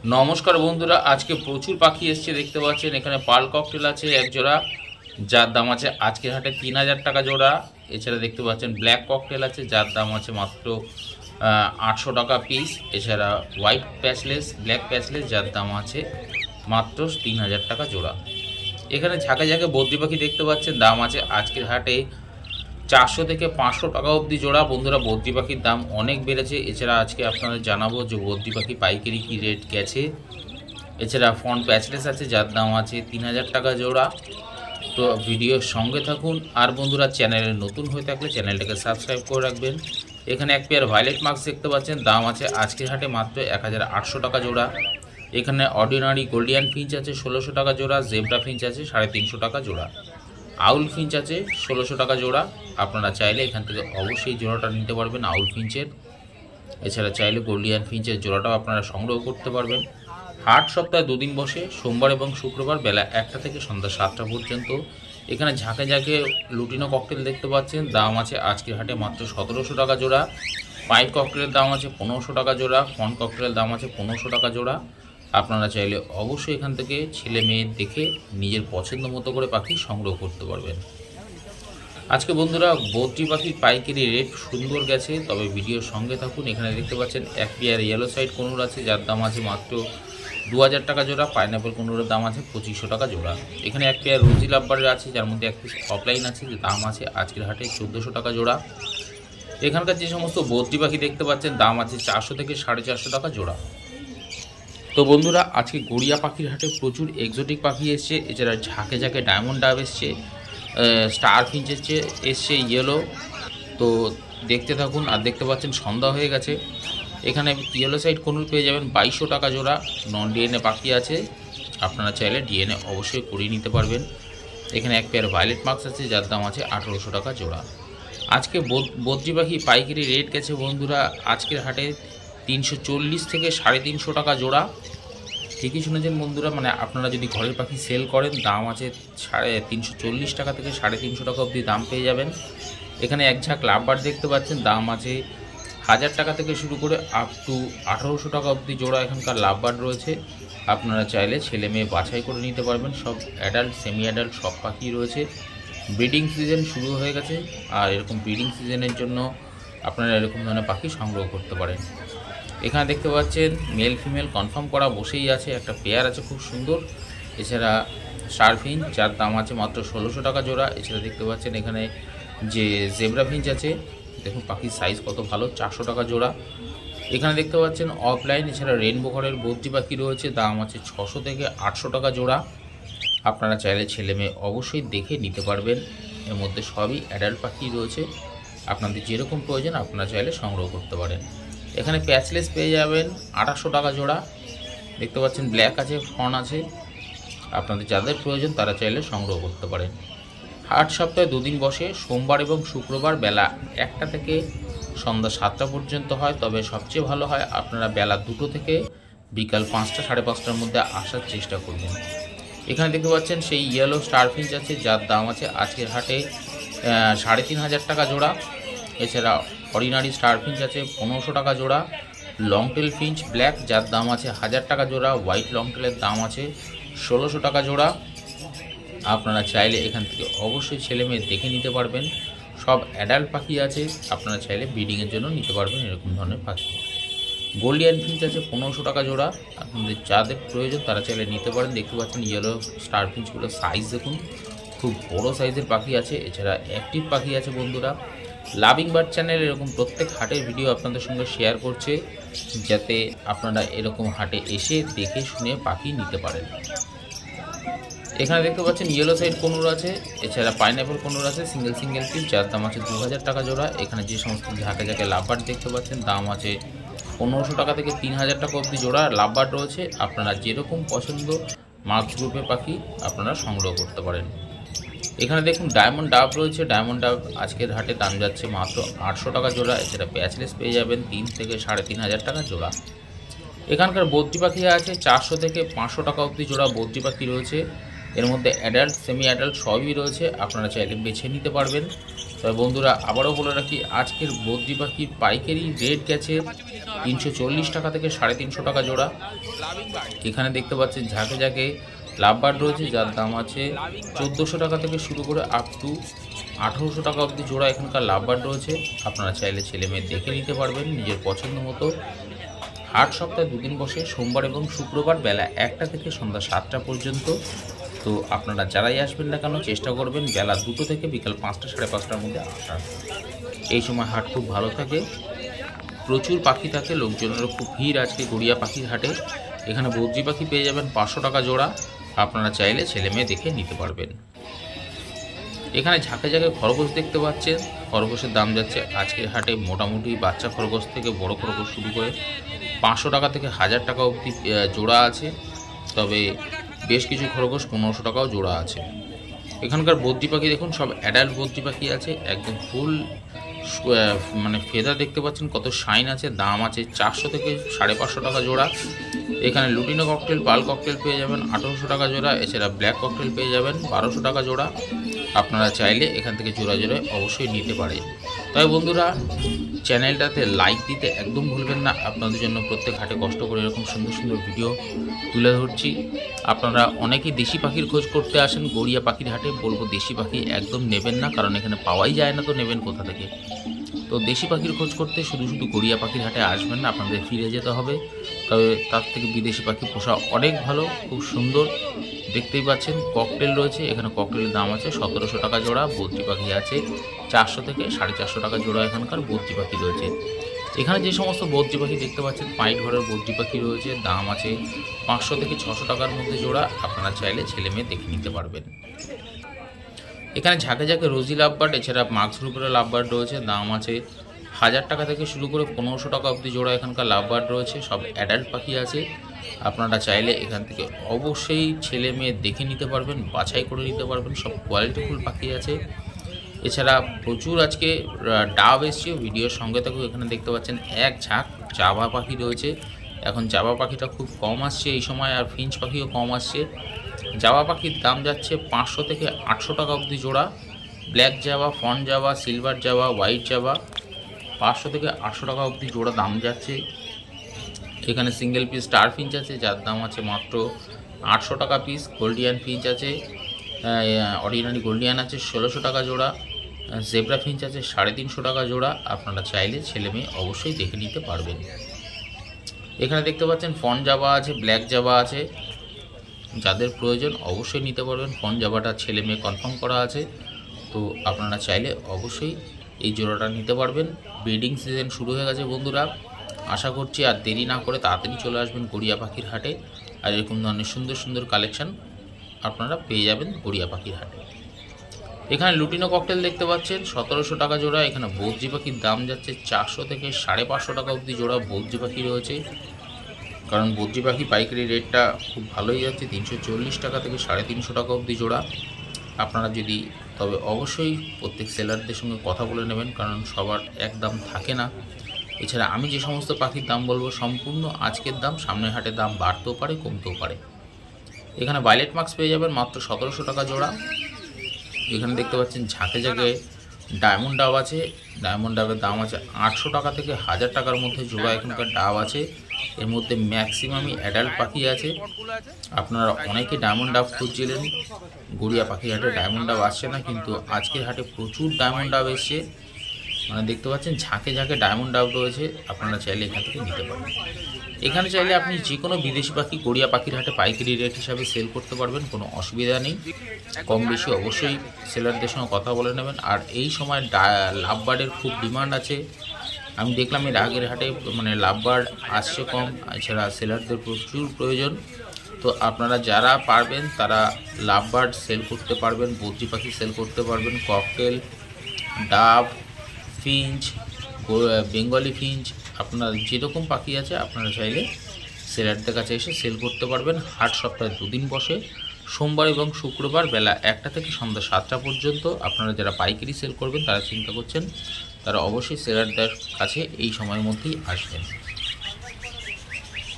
নমস্কার বন্ধুরা, আজকে প্রচুর পাখি এসছে দেখতে পাচ্ছেন। এখানে পার্ল ককটেল আছে এক জোড়া, যার দাম আছে আজকের হাটে 3000 টাকা জোড়া। এছাড়া দেখতে পাচ্ছেন ব্ল্যাক ককটেল আছে, যার দাম আছে মাত্র 800 টাকা পিস। এছাড়া হোয়াইট প্যাচলেস, ব্ল্যাক প্যাচলেস, যার দাম আছে মাত্র 3000 টাকা জোড়া। এখানে ঝাঁকে ঝাঁকে বদ্রি পাখি দেখতে পাচ্ছেন, দাম আছে আজকের হাটে 400 থেকে 500 টাকা অবধি জোড়া। বন্ধুরা, বদ্রি পাখির দাম অনেক বেড়েছে। এছাড়া আজকে আপনাদের জানাবো যে বদ্রি পাখি পাইকারি কী রেট গেছে। এছাড়া ফন প্যাচলেস আছে, যার দাম আছে 3000 টাকা জোড়া। তো ভিডিওর সঙ্গে থাকুন। আর বন্ধুরা, চ্যানেলে নতুন হয়ে থাকলে চ্যানেলটাকে সাবস্ক্রাইব করে রাখবেন। এখানে এক পেয়ার ভায়োলেট মাস্ক দেখতে পাচ্ছেন, দাম আছে আজকের হাটে মাত্র 1800 টাকা জোড়া। এখানে অর্ডিনারি গোল্ডিয়ান ফিঞ্চ আছে 1600 টাকা জোড়া। জেব্রা ফিঞ্চ আছে 350 টাকা জোড়া। আউল ফিঞ্চ আছে 1600 টাকা জোড়া। আপনারা চাইলে এখান থেকে অবশ্যই জোড়াটা নিতে পারবেন আউল ফিঞ্চের। এছাড়া চাইলে গোল্ডিয়ান ফিঞ্চের জোড়াটাও আপনারা সংগ্রহ করতে পারবেন। হাট সপ্তাহে দুদিন বসে, সোমবার এবং শুক্রবার বেলা 1টা থেকে সন্ধ্যা 7টা পর্যন্ত। এখানে ঝাঁকে ঝাঁকে লুটিনো ককটেল দেখতে পাচ্ছেন, দাম আছে আজকের হাটে মাত্র 1700 টাকা জোড়া। পাইপ ককটেলের দাম আছে 1500 টাকা জোড়া। ফন ককটেলের দাম আছে 1500 টাকা জোড়া। আপনারা চাইলে অবশ্যই এখান থেকে ছেলে মেয়ে দেখে নিজের পছন্দ মতো করে পাখি সংগ্রহ করতে পারবেন। আজকে বন্ধুরা, বদ্রি পাখির পাইকারি রেট সুন্দর গেছে, তবে ভিডিওর সঙ্গে থাকুন। এখানে দেখতে পাচ্ছেন এক পেয়ার ইয়েলো সাইড কোনুর আছে, যার দাম আছে মাত্র 2000 টাকা জোড়া। পাইনাপেল কোনুরের দাম আছে 2500 টাকা জোড়া। এখানে এক পেয়ার রোজি লাভবারের আছে, যার মধ্যে এক পিস অফলাইন আছে, যে দাম আছে আজকের হাটে 1400 টাকা জোড়া। এখানকার যে সমস্ত বদ্রি পাখি দেখতে পাচ্ছেন, দাম আছে 400 থেকে 450 টাকা জোড়া। তো বন্ধুরা, আজকে গড়িয়া পাখির হাটে প্রচুর এক্সোটিক পাখি এসছে। এছাড়া ঝাঁকে ঝাঁকে ডায়মন্ড ডাব এসছে, স্টার ফিঞ্চ এসছে ইয়েলো। তো দেখতে থাকুন। আর দেখতে পাচ্ছেন সন্ধ্যা হয়ে গেছে। এখানে ইয়েলো সাইড কোনুর পেয়ে যাবেন 2200 টাকা জোড়া। নন ডিএনএ পাখি আছে, আপনারা চাইলে ডিএনএ অবশ্যই করিয়ে নিতে পারবেন। এখানে এক পেয়ার ভায়োলেট মাস্ক আছে, যার দাম আছে 1800 টাকা জোড়া। আজকে বদ্রি পাখি পাইকারি রেট গেছে বন্ধুরা আজকের হাটে 340 থেকে 350 টাকা জোড়া। ঠিকই শুনেছেন বন্ধুরা, মানে আপনারা যদি ঘরের পাখি সেল করেন, দাম আছে 340 টাকা থেকে 350 টাকা অবধি দাম পেয়ে যাবেন। এখানে এক ঝাঁক লাভবার্ড দেখতে পাচ্ছেন, দাম আছে 1000 টাকা থেকে শুরু করে আপ টু 1800 টাকা অবধি জোড়া এখানকার লাভবার্ড রয়েছে। আপনারা চাইলে ছেলে মেয়ে বাছাই করে নিতে পারবেন। সব অ্যাডাল্ট, সেমি অ্যাডাল্ট সব পাখি রয়েছে। ব্রিডিং সিজন শুরু হয়ে গেছে, আর এরকম ব্রিডিং সিজনের জন্য আপনারা এরকম ধরনের পাখি সংগ্রহ করতে পারেন। এখানে দেখতে পাচ্ছেন মেল ফিমেল কনফার্ম করা বসেই আছে, একটা পেয়ার আছে খুব সুন্দর। এছাড়া স্টার ফিঞ্চ, যার দাম আছে মাত্র 1600 টাকা জোড়া। এছাড়া দেখতে পাচ্ছেন এখানে যে জেব্রা ফিঞ্চ আছে, দেখুন পাখির সাইজ কত ভালো, 400 টাকা জোড়া। এখানে দেখতে পাচ্ছেন অফলাইন, এছাড়া রেনবো ঘরের বদ্রি পাখি রয়েছে, দাম আছে 600 থেকে 800 টাকা জোড়া। আপনারা চাইলে ছেলে মেয়ে অবশ্যই দেখে নিতে পারবেন। এর মধ্যে সবই অ্যাডাল্ট পাখি রয়েছে, আপনাদের যেরকম প্রয়োজন আপনারা চাইলে সংগ্রহ করতে পারেন। এখানে প্যাচলেস পেয়ে যাবেন 800 টাকা জোড়া। দেখতে পাচ্ছেন ব্ল্যাক আছে, ফন আছে, আপনাদের যাদের প্রয়োজন তারা চাইলে সংগ্রহ করতে পারেন। হাট সপ্তাহে দুদিন বসে, সোমবার এবং শুক্রবার বেলা 1টা থেকে সন্ধ্যা 7টা পর্যন্ত হয়। তবে সবচেয়ে ভালো হয় আপনারা বেলা 2টো থেকে বিকাল 5টা, 5:30টার মধ্যে আসার চেষ্টা করবেন। এখানে দেখতে পাচ্ছেন সেই ইয়েলো স্টার ফিঞ্চ আছে, যার দাম আছে আজকের হাটে 3500 টাকা জোড়া। এছাড়া অর্ডিনারি স্টার ফিঞ্চ আছে 1500 টাকা জোড়া। লং টেল ফিঞ্চ ব্ল্যাক, যার দাম আছে 1000 টাকা জোড়া। হোয়াইট লং টেলের দাম আছে 1600 টাকা জোড়া। আপনারা চাইলে এখান থেকে অবশ্যই ছেলে মেয়ে দেখে নিতে পারবেন। সব অ্যাডাল্ট পাখি আছে, আপনারা চাইলে ব্রিডিংয়ের জন্য নিতে পারবেন এরকম ধরনের পাখি। গোল্ডিয়ান ফিঞ্চ আছে 1500 টাকা জোড়া। আপনাদের যাদের প্রয়োজন তারা চাইলে নিতে পারেন। দেখতে পাচ্ছেন ইয়েলো স্টার ফিঞ্চগুলোর সাইজ দেখুন, খুব বড় সাইজের পাখি আছে। এছাড়া অ্যাক্টিভ পাখি আছে বন্ধুরা। লাভিং বার্ড চ্যানেল এরকম প্রত্যেক হাটের ভিডিও আপনাদের সঙ্গে শেয়ার করছে, যাতে আপনারা এরকম হাটে এসে দেখে শুনে পাখি নিতে পারেন। এখানে দেখতে পাচ্ছেন ইয়েলো সাইড কোনুর আছে, এছাড়া পাইনাপেল কোনুর আছে সিঙ্গেল পিস, যার দাম আছে 2000 টাকা জোড়া। এখানে যে সমস্ত ঝাঁকে ঝাঁকে লাভবার্ড দেখতে পাচ্ছেন, দাম আছে 1500 টাকা থেকে 3000 টাকা অবধি জোড়া লাভবার্ড রয়েছে। আপনারা যেরকম পছন্দ মার্কস গ্রুপের পাখি আপনারা সংগ্রহ করতে পারেন। এখানে দেখুন ডায়মন্ড ডাব রয়েছে। ডায়মন্ড ডাব আজকের হাটে দাম যাচ্ছে মাত্র 800 টাকা জোড়া। এছাড়া প্যাচলেস পেয়ে যাবেন 3 থেকে 3500 টাকা জোড়া। এখানকার বদ্রি পাখি আছে 400 থেকে 500 টাকা অবধি জোড়া বদ্রি পাখি রয়েছে। এর মধ্যে অ্যাডাল্ট, সেমি অ্যাডাল্ট সবই রয়েছে, আপনারা চাইলে বেছে নিতে পারবেন। তবে বন্ধুরা, আবারও বলে রাখি আজকের বদ্রি পাখির পাইকারি রেট গেছে 340 টাকা থেকে 350 টাকা জোড়া। এখানে দেখতে পাচ্ছেন ঝাঁকে ঝাঁকে লাভবার্ড রয়েছে, যার দাম আছে 1400 টাকা থেকে শুরু করে আপ টু 1800 টাকা অবধি জোড়া এখানকার লাভবার্ড রয়েছে। আপনারা চাইলে ছেলে মেয়ে দেখে নিতে পারবেন নিজের পছন্দ মতো। হাট সপ্তাহে 2 দিন বসে, সোমবার এবং শুক্রবার বেলা 1টা থেকে সন্ধ্যা 7টা পর্যন্ত। তো আপনারা যারাই আসবেন না কেন চেষ্টা করবেন বেলা 2টো থেকে বিকাল 5টা সাড়ে 5টার মধ্যে আসার। এই সময় হাট খুব ভালো থাকে, প্রচুর পাখি থাকে, লোকজনেরও খুব ভিড় আজকে গড়িয়া পাখির হাটে। এখানে বদ্রি পাখি পেয়ে যাবেন 500 টাকা জোড়া। আপনারা চাইলে ছেলে মেয়ে দেখে নিতে পারবেন। এখানে ঝাঁকে ঝাঁকে খরগোশ দেখতে পাচ্ছেন। খরগোশের দাম যাচ্ছে আজকের হাটে মোটামুটি বাচ্চা খরগোশ থেকে বড় খরগোশ শুরু করে 500 টাকা থেকে 1000 টাকা অবধি জোড়া আছে, তবে বেশ কিছু খরগোশ 1500 টাকাও জোড়া আছে। এখানকার বদ্রি পাখি দেখুন, সব অ্যাডাল্ট বদ্রি পাখি আছে, একদম ফুল মানে ফেদা দেখতে পাচ্ছেন, কত শাইন আছে। দাম আছে 400 থেকে 550 টাকা জোড়া। এখানে লুটিনো ককটেল, পাল ককটেল পেয়ে যাবেন 1800 টাকা জোড়া। এছাড়া ব্ল্যাক ককটেল পেয়ে যাবেন 1200 টাকা জোড়া। আপনারা চাইলে এখান থেকে জোড়া জোড়ায় অবশ্যই নিতে পারেন। তবে বন্ধুরা, চ্যানেলটাতে লাইক দিতে একদম ভুলবেন না। আপনাদের জন্য প্রত্যেক হাটে কষ্ট করে এরকম সুন্দর সুন্দর ভিডিও তুলে ধরছি। আপনারা অনেকেই দেশি পাখির খোঁজ করতে আসেন গড়িয়া পাখির হাটে, বলবো দেশি পাখি একদম নেবেন না, কারণ এখানে পাওয়াই যায় না, তো নেবেন কোথা থেকে। তো দেশি পাখির খোঁজ করতে শুধু শুধু গড়িয়া পাখির হাটে আসবেন না, আপনাদের ফিরে যেতে হবে। তবে তার থেকে বিদেশি পাখি পোষা অনেক ভালো, খুব সুন্দর। দেখতেই পাচ্ছেন ককটেল রয়েছে, এখানে ককটেলের দাম আছে 1700 টাকা জোড়া। বদ্রি পাখি আছে 400 থেকে 450 টাকা জোড়া। এখানকার বদ্রি পাখি রয়েছে। এখানে যে সমস্ত বদ্রি পাখি দেখতে পাচ্ছেন পাইট ঘরের বদ্রি পাখি রয়েছে, দাম আছে 500 থেকে 600 টাকার মধ্যে জোড়া। আপনারা চাইলে ছেলে মেয়ে দেখে নিতে পারবেন। এখানে ঝাঁকে ঝাঁকে রোজি লাভবার্ড, এছাড়া মাক্স গ্রুপের লাভবার্ড রয়েছে, দাম আছে 1000 টাকা থেকে শুরু করে 1500 টাকা অবধি জোড়া। এখানকার লাভবার্ড রয়েছে, সব অ্যাডাল্ট পাখি আছে। আপনারা চাইলে এখান থেকে অবশ্যই ছেলে মেয়ে দেখে নিতে পারবেন, বাছাই করে নিতে পারবেন, সব কোয়ালিটিফুল পাখি আছে। এছাড়া প্রচুর আজকে ডাব এসছে, ভিডিওর সঙ্গে থেকেও এখানে দেখতে পাচ্ছেন এক ঝাঁক জাভা পাখি রয়েছে। এখন জাভা পাখিটা খুব কম আসছে এই সময়, আর ফিঞ্চ পাখিও কম আসছে। জাভা পাখির দাম যাচ্ছে 500 থেকে 800 টাকা অবধি জোড়া। Black Java, fawn Java, silver Java, white Java 500 থেকে 800 টাকা অবধি জোড়া দাম যাচ্ছে। এখানে সিঙ্গেল পিস স্টার ফিঞ্চ আছে, যার দাম আছে মাত্র 800 টাকা পিস। গোল্ডিয়ান ফিঞ্চ আছে, অর্ডিনারি গোল্ডিয়ান আছে 1600 টাকা জোড়া। জেব্রা ফিঞ্চ আছে 350 টাকা জোড়া। আপনারা চাইলে ছেলে মেয়ে অবশ্যই দেখে নিতে পারবেন। এখানে দেখতে পাচ্ছেন ফন জাভা আছে, ব্ল্যাক জাভা আছে, যাদের প্রয়োজন অবশ্যই নিতে পারবেন। ফন জাভাটা ছেলে মেয়ে কনফার্ম করা আছে, তো আপনারা চাইলে অবশ্যই এই জোড়াটা নিতে পারবেন। ব্রিডিং সিজন শুরু হয়ে গেছে বন্ধুরা, আশা করছি আর দেরি না করে তাড়াতাড়ি চলে আসবেন গড়িয়া পাখির হাটে। আর এরকম ধরনের সুন্দর সুন্দর কালেকশান আপনারা পেয়ে যাবেন গড়িয়া পাখির হাটে। এখানে লুটিনো ককটেল দেখতে পাচ্ছেন 1700 টাকা জোড়া। এখানে বদ্রি পাখির দাম যাচ্ছে 400 থেকে 550 টাকা অবধি জোড়া বদ্রি পাখি রয়েছে, কারণ বদ্রি পাখি পাইকারি রেটটা খুব ভালোই যাচ্ছে 340 টাকা থেকে 350 টাকা অবধি জোড়া। আপনারা যদি তবে অবশ্যই প্রত্যেক সেলারদের সঙ্গে কথা বলে নেবেন, কারণ সবার এক দাম থাকে না। এছাড়া আমি যে সমস্ত পাখির দাম বলবো সম্পূর্ণ আজকের দাম, সামনের হাটে দাম বাড়তেও পারে কমতেও পারে। এখানে ভায়োলেট মাস্ক পেয়ে যাবেন মাত্র 1700 টাকা জোড়া। এখানে দেখতে পাচ্ছেন ঝাঁকে ঝাঁকে ডায়মন্ড ডাব আছে, ডায়মন্ড ডাবের দাম আছে 800 টাকা থেকে 1000 টাকার মধ্যে জোড়া। এখানকার ডাব আছে, এর মধ্যে ম্যাক্সিমামই অ্যাডাল্ট পাখি আছে। আপনারা অনেকে ডায়মন্ড ডাব খুঁজছিলেন, গড়িয়া পাখি হাটে ডায়মন্ড ডাব আসছে না, কিন্তু আজকের হাটে প্রচুর ডায়মন্ড ডাব এসছে। মানে দেখতে পাচ্ছেন ঝাঁকে ঝাঁকে ডায়মন্ড ডাব রয়েছে, আপনারা চাইলে এখান থেকে নিতে পারবেন। এখানে চাইলে আপনি যে কোনো বিদেশি পাখি গড়িয়া পাখির হাটে পাইকারি রেট হিসাবে সেল করতে পারবেন, কোনো অসুবিধা নেই। কম বেশি অবশ্যই সেলারদের সঙ্গে কথা বলে নেবেন। আর এই সময় লাভবার্ডের খুব ডিমান্ড আছে, আমি দেখলাম এর আগের হাটে মানে লাভবার্ড আসছে কম, এছাড়া সেলারদের প্রচুর প্রয়োজন। তো আপনারা যারা পারবেন তারা লাভবার্ড সেল করতে পারবেন, বদ্রি পাখি সেল করতে পারবেন, ককটেল, ডাব, ফিঞ্চ, বেঙ্গলি ফিঞ্চ, আপনার যেরকম পাখি আছে আপনারা চাইলে সেলারদের কাছে এসে সেল করতে পারবেন। হাট সপ্তাহে 2 দিন বসে, সোমবার এবং শুক্রবার বেলা 1টা থেকে সন্ধ্যা 7টা পর্যন্ত। আপনারা যারা পাইকারি সেল করবেন তারা চিন্তা করছেন, তারা অবশ্যই সেলারদের কাছে এই সময়ের মধ্যেই আসবেন।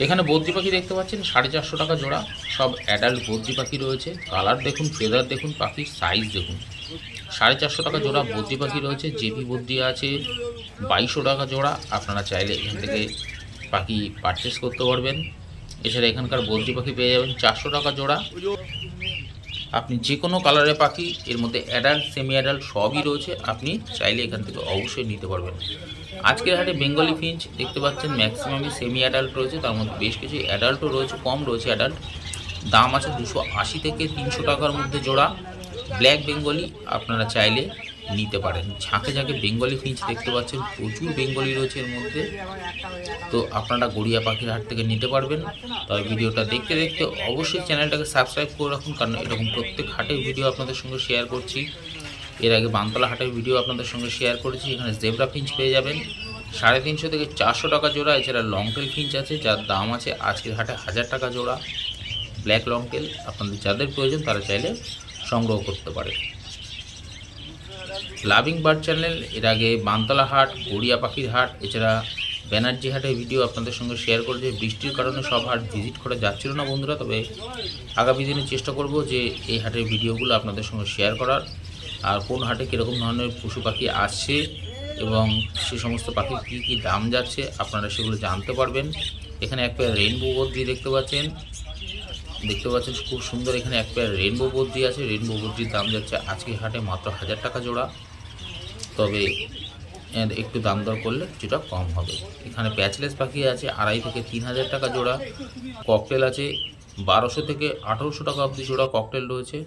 এখানে বদ্রি পাখি দেখতে পাচ্ছেন 450 টাকা জোড়া, সব অ্যাডাল্ট বদ্রি পাখি রয়েছে। কালার দেখুন, ফেদার দেখুন, পাখির সাইজ দেখুন। 450 টাকা জোড়া বদ্রি পাখি রয়েছে। জেপি বদ্রি আছে 2200 টাকা জোড়া। আপনারা চাইলে এখান থেকে পাখি পারচেস করতে পারবেন। এছাড়া এখানকার বদ্রি পাখি পেয়ে যাবেন 400 টাকা জোড়া। আপনি যে কোনো কালারের পাখি, এর মধ্যে অ্যাডাল্ট সেমি অ্যাডাল্ট সবই রয়েছে, আপনি চাইলে এখান থেকে অবশ্যই নিতে পারবেন। আজকের হাটে বেঙ্গলি ফিঞ্চ দেখতে পাচ্ছেন ম্যাক্সিমামই সেমি অ্যাডাল্ট রয়েছে, তার মধ্যে বেশ কিছু অ্যাডাল্টও রয়েছে, কম রয়েছে অ্যাডাল্ট। দাম আছে 280 থেকে 300 টাকার মধ্যে জোড়া। ব্ল্যাক বেঙ্গলি আপনারা চাইলে নিতে পারেন। ঝাঁকে ঝাঁকে বেঙ্গলি ফিঞ্চ দেখতে পাচ্ছেন, প্রচুর বেঙ্গলি রয়েছে এর মধ্যে, তো আপনারা গড়িয়া পাখির হাট থেকে নিতে পারবেন। তবে ভিডিওটা দেখতে দেখতে অবশ্যই চ্যানেলটাকে সাবস্ক্রাইব করে রাখুন, কারণ এরকম প্রত্যেক হাটের ভিডিও আপনাদের সঙ্গে শেয়ার করছি। এর আগে বানতলা হাটের ভিডিও আপনাদের সঙ্গে শেয়ার করেছি। এখানে জেব্রা ফিঞ্চ পেয়ে যাবেন 350 থেকে 400 টাকা জোড়া। এছাড়া লংটেল ফিঞ্চ আছে, যার দাম আছে আজকের হাটে 1000 টাকা জোড়া। ব্ল্যাক লংটেল আপনাদের যাদের প্রয়োজন তারা চাইলে সংগ্রহ করতে পারে। লাভিং বার্ড চ্যানেল এর আগে বানতলা হাট, গড়িয়া পাখির হাট, এছাড়া ব্যানার্জি হাটের ভিডিও আপনাদের সঙ্গে শেয়ার করেছে। বৃষ্টির কারণে সব হাট ভিজিট করা যাচ্ছিল না বন্ধুরা, তবে আগামী দিনে চেষ্টা করব যে এই হাটের ভিডিওগুলো আপনাদের সঙ্গে শেয়ার করার, আর কোন হাটে কীরকম ধরনের পশু পাখি আসছে এবং সে সমস্ত পাখির কী কী দাম যাচ্ছে আপনারা সেগুলো জানতে পারবেন। এখানে এক পেয়ার রেইনবো বদ্রি দেখতে পাচ্ছেন খুব সুন্দর। এখানে এক পেয়ার রেইনবো বদ্রি আছে। রেইনবো বদ্রির দাম যাচ্ছে আজকে হাটে মাত্র 1000 টাকা জোড়া, তবে একটু দাম দর করলে কিছুটা কম হবে। এখানে প্যাচলেস পাখি আছে 2500 থেকে 3000 টাকা জোড়া। ককটেল আছে 1200 থেকে 1800 টাকা অবধি জোড়া ককটেল রয়েছে।